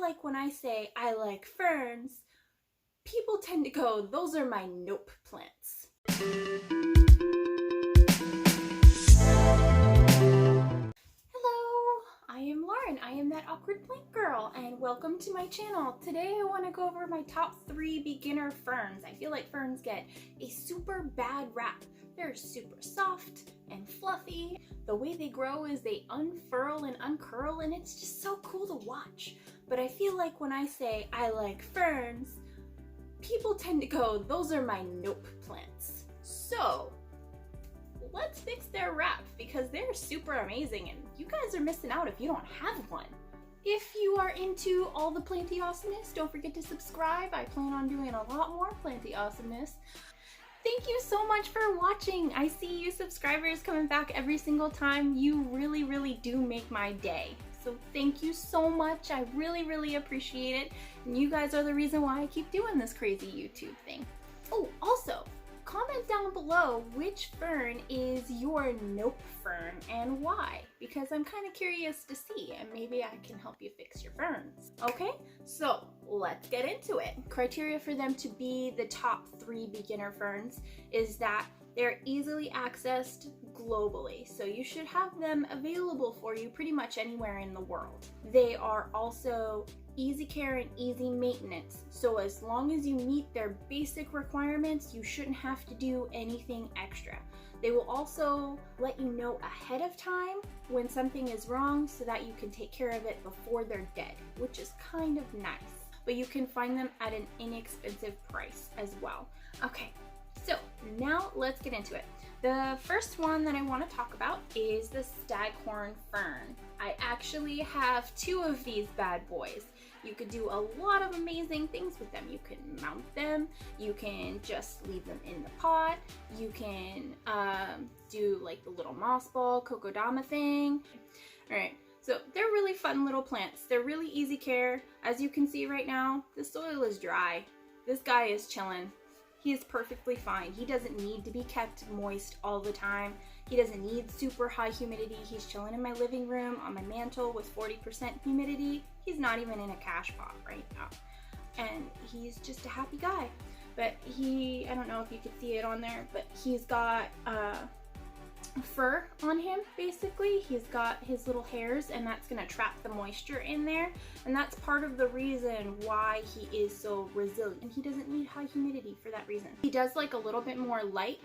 like when I say I like ferns, people tend to go, those are my nope plants. Hello, I am Lauren. I am that awkward plant girl, and welcome to my channel. Today I want to go over my top 3 beginner ferns. I feel like ferns get a super bad rap. They're super soft and fluffy. The way they grow is they unfurl and uncurl, and it's just so cool to watch. But I feel like when I say I like ferns, people tend to go, those are my nope plants. So let's fix their rap because they're super amazing, and you guys are missing out if you don't have one. If you are into all the planty awesomeness, don't forget to subscribe. I plan on doing a lot more planty awesomeness. Thank you so much for watching. I see you subscribers coming back every single time. You really do make my day. So thank you so much. I really appreciate it. And you guys are the reason why I keep doing this crazy YouTube thing. Oh, also, comment down below which fern is your nope fern and why, because I'm kind of curious to see, and maybe I can help you fix your ferns. Okay, so let's get into it. Criteria for them to be the top 3 beginner ferns is that they're easily accessed globally, so you should have them available for you pretty much anywhere in the world. They are also easy care and easy maintenance, so as long as you meet their basic requirements, you shouldn't have to do anything extra. They will also let you know ahead of time when something is wrong so that you can take care of it before they're dead, which is kind of nice. But you can find them at an inexpensive price as well. Okay, so now let's get into it. The first one that I want to talk about is the Staghorn Fern. I actually have 2 of these bad boys. You could do a lot of amazing things with them. You can mount them, you can just leave them in the pot, you can do like the little moss ball, kokodama thing. Alright, so they're really fun little plants. They're really easy care. As you can see right now, the soil is dry. This guy is chilling. He is perfectly fine. He doesn't need to be kept moist all the time. He doesn't need super high humidity. He's chilling in my living room on my mantle with 40% humidity. He's not even in a cash pot right now. And he's just a happy guy. But I don't know if you could see it on there, but he's got fur on him basically. He's got his little hairs, and that's going to trap the moisture in there, and that's part of the reason why he is so resilient. And he doesn't need high humidity for that reason. He does like a little bit more light,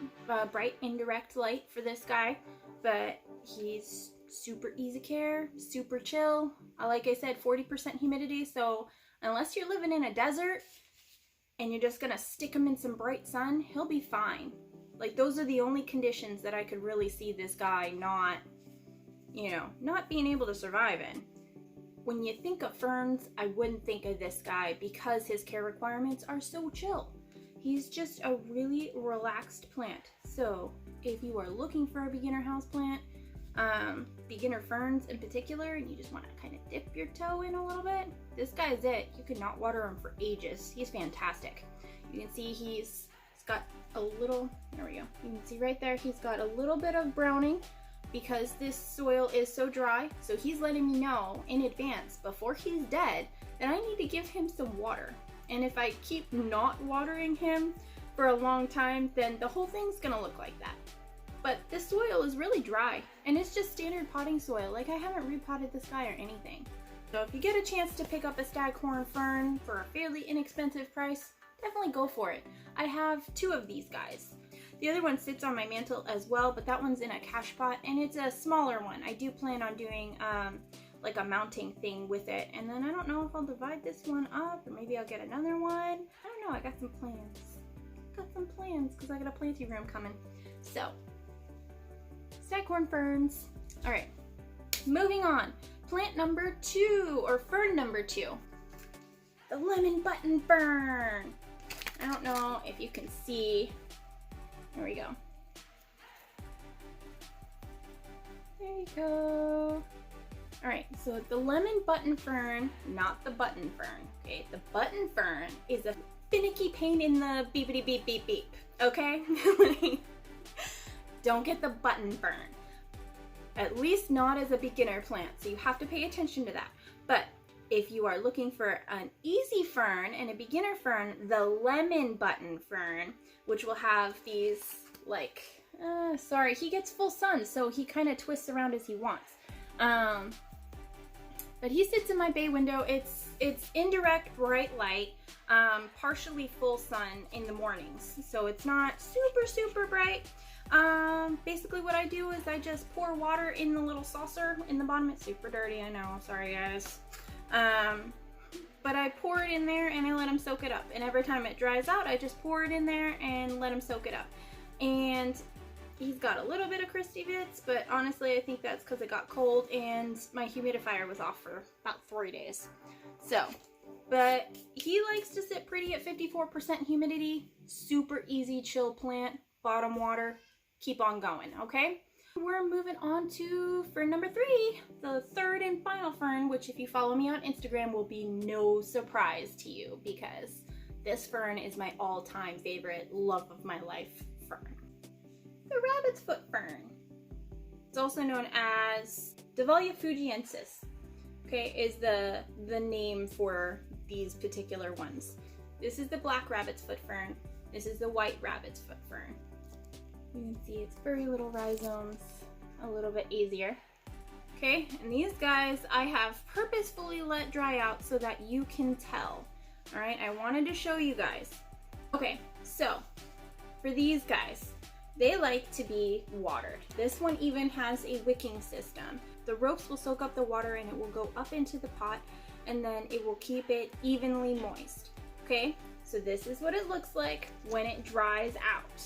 bright indirect light for this guy, but he's super easy care, super chill. Like I said, 40% humidity, so unless you're living in a desert and you're just gonna stick him in some bright sun, he'll be fine. Like, those are the only conditions that I could really see this guy not being able to survive in. When you think of ferns, I wouldn't think of this guy because his care requirements are so chill. He's just a really relaxed plant. So if you are looking for a beginner houseplant, beginner ferns in particular, and you just want to kind of dip your toe in a little bit, this guy's it. You could not water him for ages. He's fantastic. You can see he's got a little, there we go, you can see right there, he's got a little bit of browning because this soil is so dry. So he's letting me know in advance before he's dead that I need to give him some water. And if I keep not watering him for a long time, then the whole thing's gonna look like that. But this soil is really dry, and it's just standard potting soil. Like, I haven't repotted this guy or anything. So if you get a chance to pick up a Staghorn Fern for a fairly inexpensive price, definitely go for it. I have 2 of these guys. The other one sits on my mantle as well, but that one's in a cash pot, and it's a smaller one. I do plan on doing like a mounting thing with it, and then I don't know if I'll divide this one up, or maybe I'll get another one. I don't know, I got some plans. Because I got a planty room coming. So, Staghorn Ferns. Alright, moving on. Plant number 2, or fern number 2. The lemon button fern. I don't know if you can see. There we go. There you go. Alright, so the lemon button fern, not the button fern, okay? The button fern is a finicky pain in the beepity beep beep beep, okay? Don't get the button fern. At least not as a beginner plant, so you have to pay attention to that. But If you are looking for an easy fern and a beginner fern, the lemon button fern, which will have these like, sorry, he gets full sun, so he kind of twists around as he wants. But he sits in my bay window. It's indirect bright light, partially full sun in the mornings, so it's not super bright. Basically what I do is I just pour water in the little saucer in the bottom. It's super dirty, I know, sorry guys. But I pour it in there and I let him soak it up. And every time it dries out, I just pour it in there and let him soak it up. And he's got a little bit of crusty bits, but honestly, I think that's because it got cold and my humidifier was off for about 3 days. So, but he likes to sit pretty at 54% humidity. Super easy, chill plant, bottom water, keep on going, okay? We're moving on to fern number 3, the third and final fern, which if you follow me on Instagram will be no surprise to you because this fern is my all-time favorite, love of my life fern. The rabbit's foot fern. It's also known as Davallia fujiensis, okay, is the name for these particular ones. This is the black rabbit's foot fern. This is the white rabbit's foot fern. You can see its furry little rhizomes, a little bit easier. Okay, and these guys I have purposefully let dry out so that you can tell. All right, I wanted to show you guys. Okay, so for these guys, they like to be watered. This one even has a wicking system. The ropes will soak up the water and it will go up into the pot and then it will keep it evenly moist. Okay, so this is what it looks like when it dries out.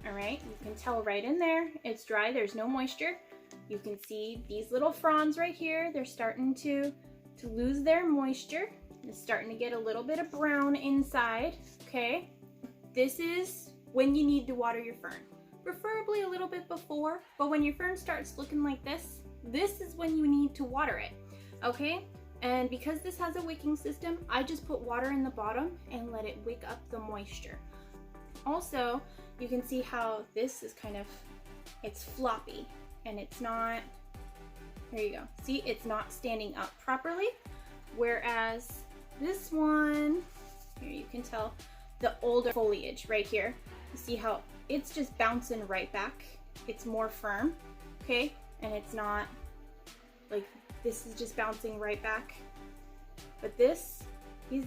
All right, you can tell right in there, it's dry, there's no moisture. You can see these little fronds right here, they're starting to lose their moisture. It's starting to get a little bit of brown inside, okay? This is when you need to water your fern. Preferably a little bit before, but when your fern starts looking like this, this is when you need to water it, okay? And because this has a wicking system, I just put water in the bottom and let it wick up the moisture. Also, you can see how this is kind of, it's floppy and it's not, there you go. See, it's not standing up properly. Whereas this one, here you can tell the older foliage right here. You see how it's just bouncing right back. It's more firm, okay? And it's not like, this is just bouncing right back. But this, he's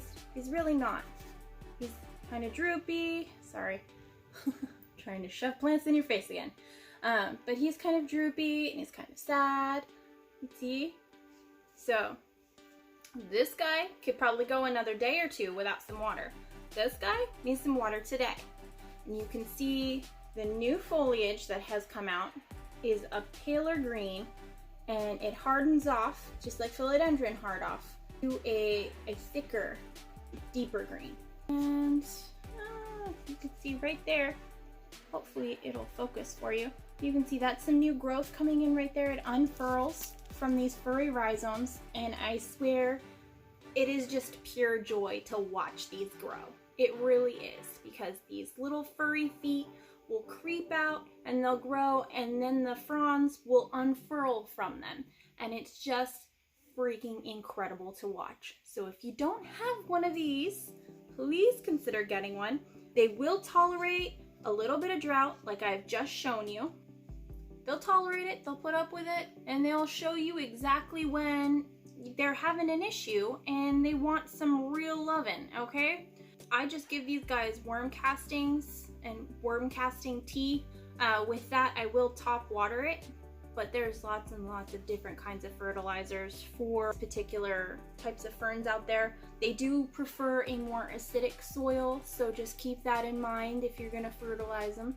really not. He's kind of droopy. Sorry, trying to shove plants in your face again. But he's kind of droopy and he's kind of sad. You see? So this guy could probably go another day or two without some water. This guy needs some water today. And you can see the new foliage that has come out is a paler green and it hardens off, just like philodendron hard off, to a thicker, deeper green. And you can see right there, hopefully it'll focus for you. You can see that's some new growth coming in right there. It unfurls from these furry rhizomes, and I swear it is just pure joy to watch these grow. It really is, because these little furry feet will creep out and they'll grow, and then the fronds will unfurl from them, and it's just freaking incredible to watch. So if you don't have one of these, please consider getting one. They will tolerate a little bit of drought, like I've just shown you. They'll tolerate it, they'll put up with it, and they'll show you exactly when they're having an issue and they want some real loving, okay? I just give these guys worm castings and worm casting tea. With that, I will top water it, but there's lots and lots of different kinds of fertilizers for particular types of ferns out there. They do prefer a more acidic soil, so just keep that in mind if you're gonna fertilize them.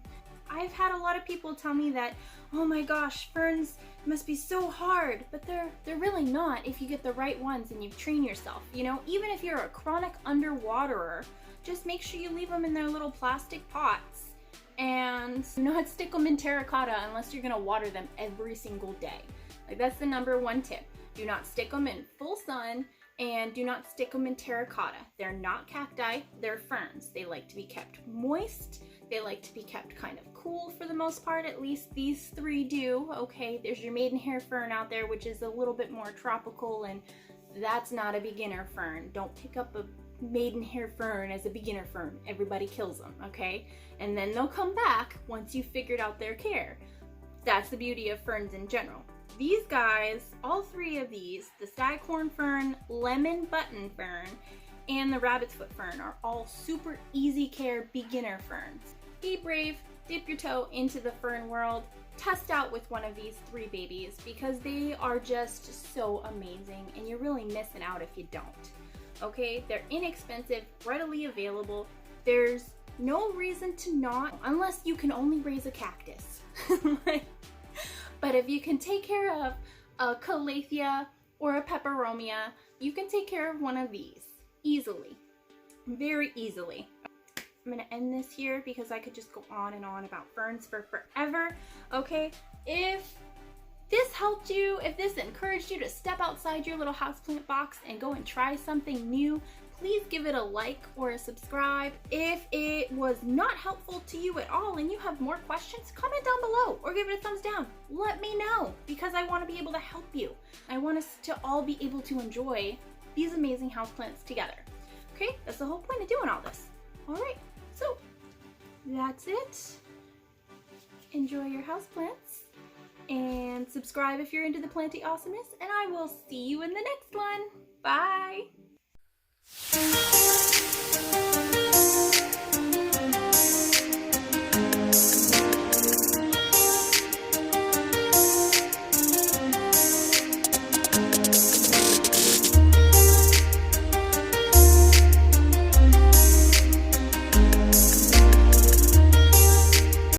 I've had a lot of people tell me that, oh my gosh, ferns must be so hard, but they're really not if you get the right ones and you train yourself. You know, even if you're a chronic underwaterer, just make sure you leave them in their little plastic pots and not stick them in terracotta unless you're gonna water them every single day. Like, that's the #1 tip. Do not stick them in full sun and do not stick them in terracotta. They're not cacti, they're ferns. They like to be kept moist. They like to be kept kind of cool for the most part, at least these three do, okay? There's your maidenhair fern out there, which is a little bit more tropical and That's not a beginner fern. Don't pick up a maidenhair fern as a beginner fern. Everybody kills them, okay? And then they'll come back once you've figured out their care. That's the beauty of ferns in general. These guys, all three of these, the Staghorn Fern, lemon button fern, and the rabbit's foot fern are all super easy care beginner ferns. Be brave, dip your toe into the fern world, test out with one of these three babies because they are just so amazing and you're really missing out if you don't. Okay, they're inexpensive, readily available. There's no reason to not, unless you can only raise a cactus. But if you can take care of a calathea or a peperomia, you can take care of one of these easily, very easily. I'm gonna end this here because I could just go on and on about ferns for forever. Okay, if this helped you, if this encouraged you to step outside your little houseplant box and go and try something new, please give it a like or a subscribe. If it was not helpful to you at all and you have more questions, comment down below or give it a thumbs down. Let me know because I want to be able to help you. I want us to all be able to enjoy these amazing houseplants together. Okay, that's the whole point of doing all this. All right, so that's it. Enjoy your houseplants and subscribe if you're into the planty awesomeness, and I will see you in the next one. Bye.